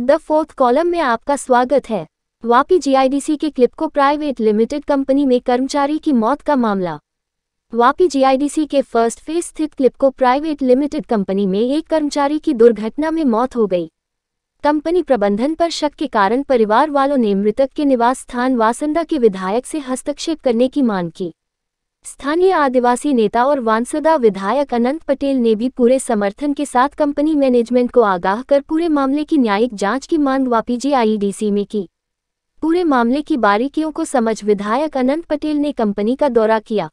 The fourth column में आपका स्वागत है। वापी जीआईडीसी के क्लिपको प्राइवेट लिमिटेड कंपनी में कर्मचारी की मौत का मामला। वापी जीआईडीसी के फर्स्ट फेज स्थित क्लिपको प्राइवेट लिमिटेड कंपनी में एक कर्मचारी की दुर्घटना में मौत हो गई। कंपनी प्रबंधन पर शक के कारण परिवार वालों ने मृतक के निवास स्थान वांसदा के विधायक से हस्तक्षेप करने की मांग की। स्थानीय आदिवासी नेता और वांसदा विधायक अनंत पटेल ने भी पूरे समर्थन के साथ कंपनी मैनेजमेंट को आगाह कर पूरे मामले की न्यायिक जांच की मांग वापी जीआईडीसी में की। पूरे मामले की बारीकियों को समझ विधायक अनंत पटेल ने कंपनी का दौरा किया।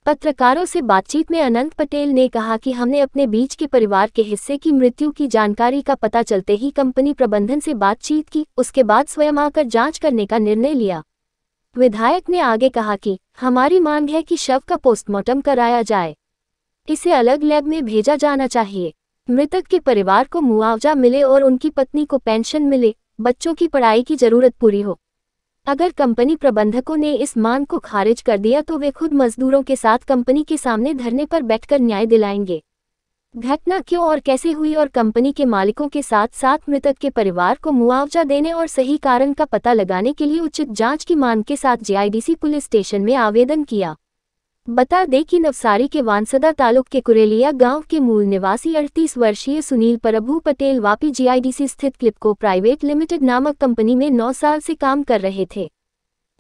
पत्रकारों से बातचीत में अनंत पटेल ने कहा कि हमने अपने बीच के परिवार के हिस्से की मृत्यु की जानकारी का पता चलते ही कंपनी प्रबंधन से बातचीत की, उसके बाद स्वयं आकर जांच करने का निर्णय लिया। विधायक ने आगे कहा कि हमारी मांग है कि शव का पोस्टमार्टम कराया जाए, इसे अलग लैब में भेजा जाना चाहिए, मृतक के परिवार को मुआवजा मिले और उनकी पत्नी को पेंशन मिले, बच्चों की पढ़ाई की जरूरत पूरी हो। अगर कंपनी प्रबंधकों ने इस मांग को खारिज कर दिया तो वे खुद मजदूरों के साथ कंपनी के सामने धरने पर बैठकर न्याय दिलाएंगे। घटना क्यों और कैसे हुई और कंपनी के मालिकों के साथ साथ मृतक के परिवार को मुआवजा देने और सही कारण का पता लगाने के लिए उचित जांच की मांग के साथ जीआईडीसी पुलिस स्टेशन में आवेदन किया। बता दें कि नवसारी के वांसदा तालुक के कुरेलिया गांव के मूल निवासी 38 वर्षीय सुनील प्रभु पटेल वापी जीआईडीसी स्थित क्लिपको प्राइवेट लिमिटेड नामक कंपनी में 9 साल से काम कर रहे थे,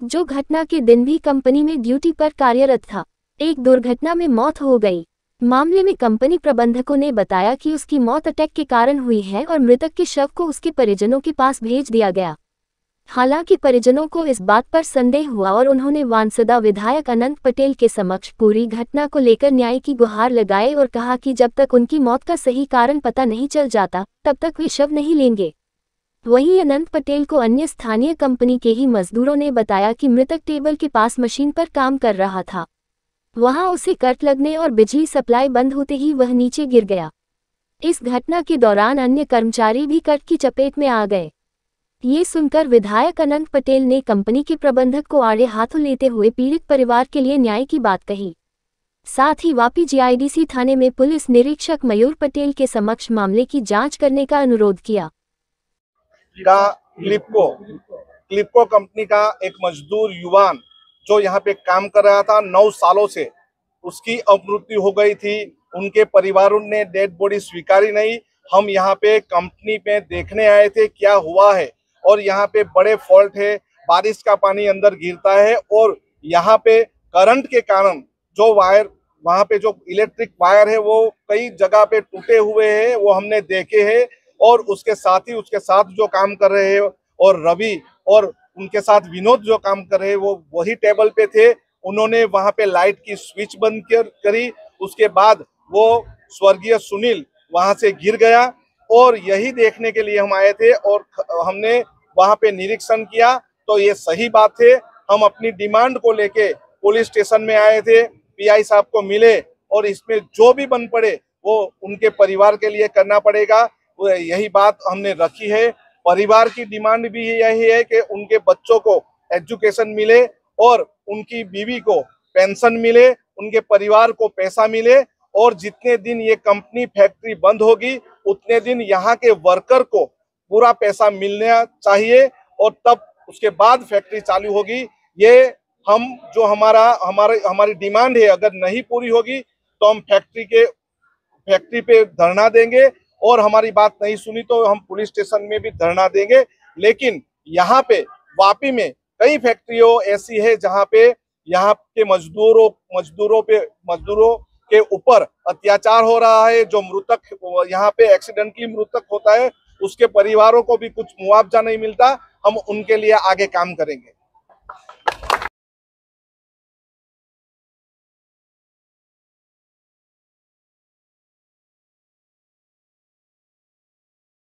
जो घटना के दिन भी कंपनी में ड्यूटी पर कार्यरत था। एक दुर्घटना में मौत हो गई। मामले में कंपनी प्रबंधकों ने बताया कि उसकी मौत अटैक के कारण हुई है और मृतक के शव को उसके परिजनों के पास भेज दिया गया। हालांकि परिजनों को इस बात पर संदेह हुआ और उन्होंने वांसदा विधायक अनंत पटेल के समक्ष पूरी घटना को लेकर न्याय की गुहार लगाई और कहा कि जब तक उनकी मौत का सही कारण पता नहीं चल जाता तब तक वे शव नहीं लेंगे। वहीं अनंत पटेल को अन्य स्थानीय कंपनी के ही मजदूरों ने बताया कि मृतक टेबल के पास मशीन पर काम कर रहा था, वहां उसे करंट लगने और बिजली सप्लाई बंद होते ही वह नीचे गिर गया। इस घटना के दौरान अन्य कर्मचारी भी करंट की चपेट में आ गए। ये सुनकर विधायक अनंत पटेल ने कंपनी के प्रबंधक को आड़े हाथों लेते हुए पीड़ित परिवार के लिए न्याय की बात कही। साथ ही वापी जीआईडीसी थाने में पुलिस निरीक्षक मयूर पटेल के समक्ष मामले की जांच करने का अनुरोध किया। क्लिपको कंपनी का एक मजदूर युवान जो यहाँ पे काम कर रहा था 9 सालों से, उसकी अपमृत्यु हो गई थी। उनके परिवारों ने डेड बॉडी स्वीकारी नहीं। हम यहाँ पे कंपनी पे देखने आए थे क्या हुआ है, और यहाँ पे बड़े फॉल्ट है, बारिश का पानी अंदर गिरता है और यहाँ पे करंट के कारण जो वायर, वहाँ पे जो इलेक्ट्रिक वायर है वो कई जगह पे टूटे हुए हैं, वो हमने देखे हैं। और उसके साथ जो काम कर रहे हैं और रवि और उनके साथ विनोद जो काम कर रहे हैं वो वही टेबल पे थे। उन्होंने वहां पे लाइट की स्विच बंद करी। उसके बाद वो स्वर्गीय सुनील वहां से गिर गया और यही देखने के लिए हम आए थे और हमने वहां पे निरीक्षण किया तो ये सही बात है। हम अपनी डिमांड को लेके पुलिस स्टेशन में आए थे, पीआई साहब को मिले और इसमें जो भी बन पड़े वो उनके परिवार के लिए करना पड़ेगा, यही बात हमने रखी है। परिवार की डिमांड भी यही है कि उनके बच्चों को एजुकेशन मिले और उनकी बीवी को पेंशन मिले, उनके परिवार को पैसा मिले और जितने दिन ये कंपनी फैक्ट्री बंद होगी उतने दिन यहाँ के वर्कर को पूरा पैसा मिलना चाहिए और तब उसके बाद फैक्ट्री चालू होगी। ये हम जो हमारी डिमांड है, अगर नहीं पूरी होगी तो हम फैक्ट्री पे धरना देंगे और हमारी बात नहीं सुनी तो हम पुलिस स्टेशन में भी धरना देंगे। लेकिन यहाँ पे वापी में कई फैक्ट्रियों ऐसी है जहाँ पे यहाँ के मजदूरों के ऊपर अत्याचार हो रहा है। जो मृतक यहाँ पे एक्सीडेंटली मृतक होता है उसके परिवारों को भी कुछ मुआवजा नहीं मिलता। हम उनके लिए आगे काम करेंगे।